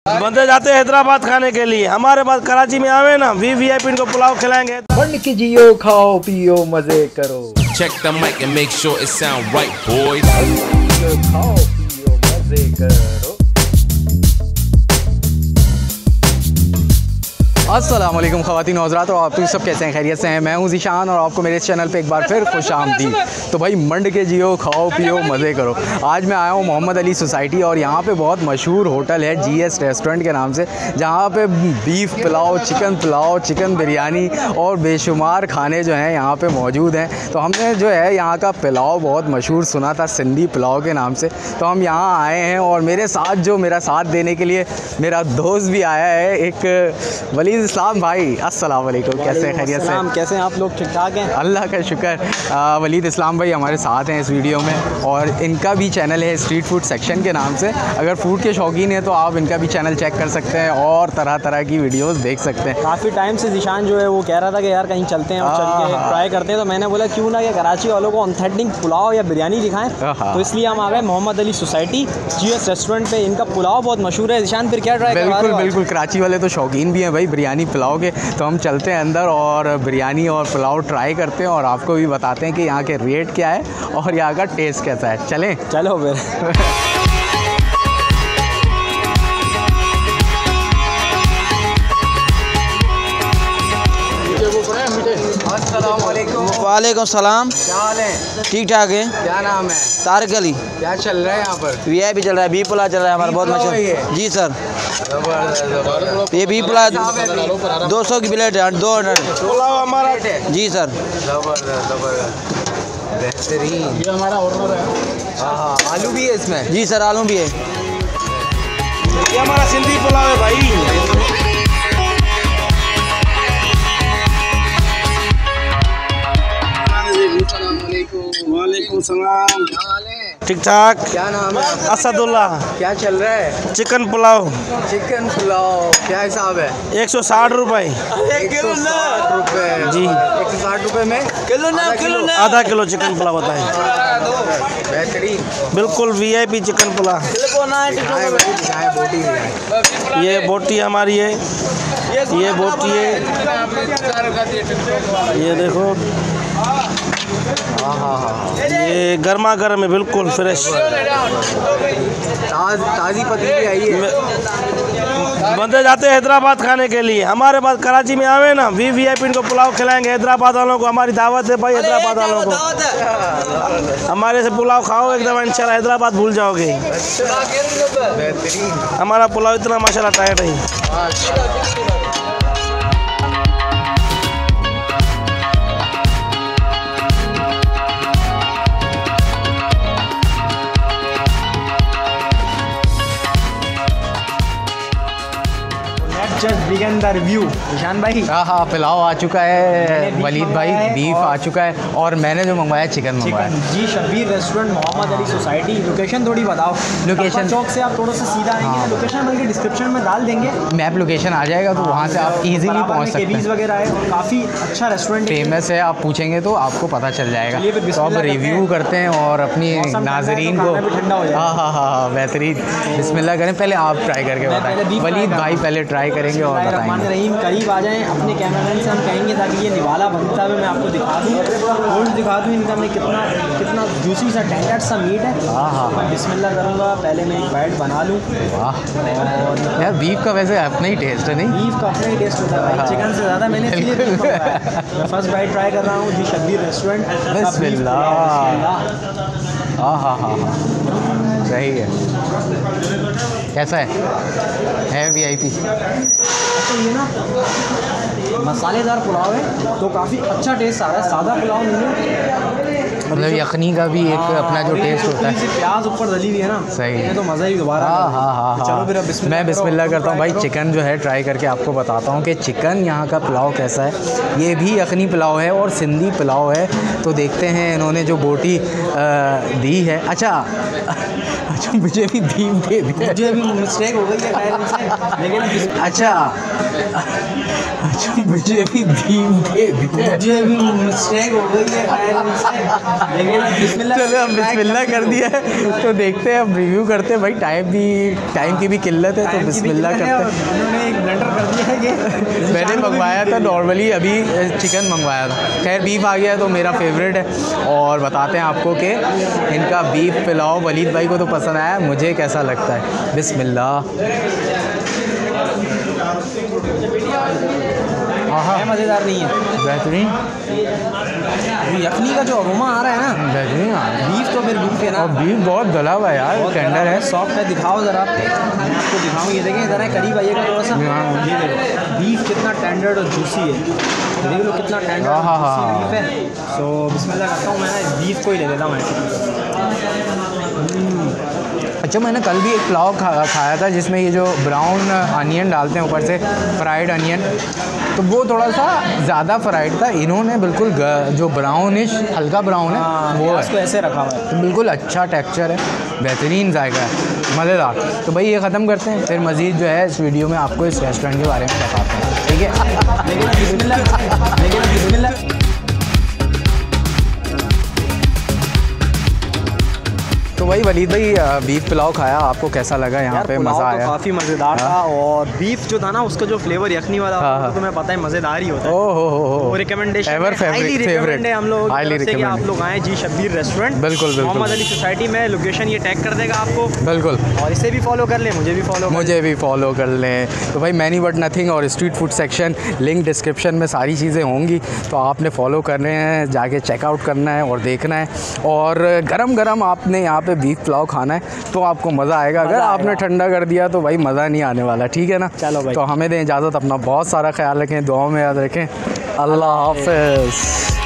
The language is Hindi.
बंदे जाते हैं हैदराबाद खाने के लिए, हमारे पास कराची में आवे ना वीवीआईपी इनको पुलाव खिलाएंगे। बन के जियो, खाओ पियो मजे करो। Check the mic and make sure it sound right, boys. खाओ पियो मजे करो। अस्सलाम वालेकुम ख़वातीन और हज़रात, और आप सब कैसे हैं? खैरियत से हैं? मैं हूं ज़ीशान और आपको मेरे इस चैनल पे एक बार फिर खुश आमदीद। तो भाई मंड के जियो, खाओ पियो मज़े करो। आज मैं आया हूं मोहम्मद अली सोसाइटी और यहाँ पे बहुत मशहूर होटल है जीएस रेस्टोरेंट के नाम से, जहाँ पे बीफ पुलाव, चिकन बिरयानी और बेशुमार खाने जो हैं यहाँ पे मौजूद हैं। तो हमने जो है यहाँ का पुलाव बहुत मशहूर सुना था, सिंधी पुलाव के नाम से, तो हम यहाँ आए हैं। और मेरे साथ जो मेरा साथ देने के लिए मेरा दोस्त भी आया है, एक वलीद इस्लाम भाई। अस्सलाम वालेकुम, कैसे हैं? खैरियत से? कैसे हैं आप लोग? ठीक ठाक हैं, अल्लाह का शुक्र। वलीद इस्लाम भाई हमारे साथ हैं इस वीडियो में, और इनका भी चैनल है स्ट्रीट फूड सेक्शन के नाम से। अगर फूड के शौकीन हैं तो आप इनका भी चैनल चेक कर सकते हैं और तरह तरह की वीडियोस देख सकते हैं। काफ़ी टाइम से ज़ीशान जो है वो कह रहा था कि यार कहीं चलते हैं और चल के ट्राई करते हैं, तो मैंने बोला क्यों ना कि कराची वालों को ऑथेंटिक पुलाव या बिरयानी दिखाएं। तो इसलिए हम आ गए Mohammad Ali society GS restaurant पे। इनका पुलाव बहुत मशहूर है। ज़ीशान फिर क्या ट्राई करवा रहे हो? बिल्कुल, कराची वाले तो शौकीन भी हैं भाई बिरयानी पुलाव के। तो हम चलते हैं अंदर और बिरयानी और पुलाव ट्राई करते हैं और आपको भी बताते हैं कि यहाँ के रेट क्या है और यहाँ का टेस्ट कैसा है। चलें? चलो फिर। वालेकुम सलाम। क्या हाल है? ठीक ठाक है। क्या नाम है? तारिक अली। क्या चल रहा है यहाँ पर? वीआईपी चल रहा है, बी पुलाव चल रहा है हमारा, बहुत मशहूर। जी सर, ये बी पुलाव 200 की प्लेट है, 200 पुलाव हमारा। जी सर, बेहतरीन। ये हमारा ऑर्डर है। हाँ, आलू भी है इसमें? जी सर, आलू भी है। ये हमारा सिंधी पुलाव है भाई। वालेकुम सलाम। ठीक ठाक। क्या नाम है? असदुल्ला। क्या चल रहा है? चिकन पुलाव चिकन पुलाव क्या हिसाब है? 160 रुपये। 160 रुपये जी। 160 रुपये में आधा किलो चिकन पुलाव होता है। बेहतरीन, बिल्कुल वीआईपी चिकन पुलाव। बोटी दिखाएं। ये बोटी हमारी है, ये बोटी है, ये देखो। हाँ, ये गर्मा गर्म है, बिल्कुल फ्रेश, ताज़ी पतीली आई है। बंदे जाते हैं हैदराबाद खाने के लिए, हमारे पास कराची में आवे ना वीवीआईपी इनको पुलाव खिलाएंगे। हैदराबाद वालों को हमारी दावत है भाई, हैदराबाद वालों को हमारे से पुलाव खाओ एक दफ़ा, इंशाल्लाह हैदराबाद भूल जाओगे। बेहतरीन। हमारा पुलाव इतना माशाल्लाह टाइट है। Just begin the review. Ishaan भाई, हाँ, पुलाव आ चुका है, वलीद भाई बीफ आ चुका है, और मैंने जो मंगवाया चिकन मंगवाया। जी Shabbir restaurant Mohammad Ali society. Location थोड़ी बताओ। लोकेशन चौक से आप थोड़ा सा सीधा आएंगे, लोकेशन बल्कि डिस्क्रिप्शन में डाल देंगे, मैप लोकेशन आ जाएगा, तो वहाँ से आप इजीली पहुँच सकते हैं। वगैरह है, काफ़ी अच्छा रेस्टोरेंट, फेमस है। आप पूछेंगे तो आपको पता चल जाएगा। तो अब रिव्यू करते हैं और अपनी नाजरीन को। हाँ, बेहतरीन। बिस्मिल्लाह करें, पहले आप ट्राई करके बताएं। वलीद भाई पहले ट्राई करेंगे और बताएंगे। रहीम, करीब आ जाएं अपने कैमरामैन से हम कहेंगे, ताकि ये निवाला बनता है मैं आपको दिखा दूँ, होल्ड दिखा दूँ इनका, मैं कितना जूसी सा टेंडर सा मीट है। हाँ, बिस्मिल्लाह करूँगा, पहले मैं एक बाइट बना लूँ। वाह यार, बीफ का वैसे अपना ही टेस्ट है, नहीं? बीफ का अपना ही टेस्ट होता है भाई, चिकन से ज़्यादा। मैंने इसलिए मैं फर्स्ट बाइट ट्राई कर रहा हूँ जी शब्बीर रेस्टोरेंट। बिस्मिल्लाह। हाँ, सही है। कैसा है वीआईपी? अच्छा, ये ना मसालेदार पुलाव है तो काफ़ी अच्छा टेस्ट आ रहा है, सादा पुलाव नहीं है, मतलब यखनी का भी एक अपना जो टेस्ट होता है। प्याज ऊपर डली हुई है ना, सही है, तो मज़ा ही दोबारा। हाँ। चलो फिर अब मैं बिस्मिल्लाह करता हूँ भाई। चिकन जो है ट्राई करके आपको बताता हूँ कि चिकन यहाँ का पुलाव कैसा है। ये भी यखनी पुलाव है और सिंधी पुलाव है। तो देखते हैं इन्होंने जो बोटी दी है। अच्छा, मुझे भी बीफ दे दिया, मुझे भी मिस्टेक हो गई है, लेकिन अच्छा मुझे भी भीम दे मुझे भी मिस्टेक हो गई है चलो अब बिस्मिल्लाह कर दिया है तो देखते हैं, अब रिव्यू करते हैं भाई। टाइम की भी किल्लत है तो बिस्मिल्लाह करते हैं। उन्होंने एक ब्लेंडर कर दिया है ये। मैंने मंगवाया था नॉर्मली, अभी चिकन मंगवाया था। खैर बीफ आ गया है तो मेरा फेवरेट है। और बताते हैं आपको कि इनका बीफ पुलाव वलीद भाई को तो पसंद आया, मुझे कैसा लगता है। बिस्मिल्लाह। हाँ मज़ेदार नहीं है, बेहतरीन। यखनी का जो अरोमा आ रहा है ना, बेहतरीन। बीफ तो फिर बीफ है ना, और बीफ बहुत गला हुआ है यार, टेंडर है, सॉफ्ट है। दिखाओ ज़रा, मैं आपको दिखाऊँ, ये देखें ज़रा, करीब आइएगा थोड़ा सा। ये देखो बीफ कितना टेंडर और जूसी है, देख लो कितना टेंडर और जूसी बीफ है। सो बिस्मिल्लाह करता हूँ, मैं ना बीफ को ही ले लेता हूँ। अच्छा, मैंने कल भी एक पुलाव खाया था जिसमें ये जो ब्राउन अनियन डालते हैं ऊपर से, फ्राइड अनियन, तो वो थोड़ा सा ज़्यादा फ्राइड था। इन्होंने बिल्कुल जो ब्राउनिश हल्का ब्राउन है वो है, इसको ऐसे रखा हुआ है, तो बिल्कुल अच्छा टेक्सचर है, बेहतरीन जायका है, मज़ेदार। तो भाई ये ख़त्म करते हैं, फिर मज़ीद जो है इस वीडियो में आपको इस रेस्टोरेंट के बारे में बताते हैं, ठीक है। बिस्मिल्लाह। तो भाई वलीद भाई बीफ पुलाव खाया, आपको कैसा लगा? यहाँ पे मज़ा आया? काफ़ी मज़ेदार था। और बीफ जो था ना, उसका जो फ्लेवर यखनी वाला तो तुम्हें पता है मज़ेदार ही होता है। ओहो, रिकमेंडेशन एवर फेवरेट है हम लोग कि आप लोग आए जी शब्बीर रेस्टोरेंट, बिल्कुल मोहम्मद अली सोसाइटी में। लोकेशन ये टैग कर देगा आपको, बिल्कुल। और इसे भी फॉलो कर लें, मुझे भी फॉलो कर लें। तो भाई मैनी बट नथिंग और street food section, link description में सारी चीज़ें होंगी, तो आपने फॉलो करने हैं, जाके चेकआउट करना है और देखना है। और गरम गरम आपने यहाँ पे बीफ पुलाव खाना है तो आपको मज़ा आएगा। अगर आपने ठंडा कर दिया तो भाई मज़ा नहीं आने वाला, ठीक है ना। चलो भाई, तो हमें दें इजाज़त, अपना बहुत सारा ख्याल रखें, दुआ में याद रखें। अल्लाह हाफ़िज़।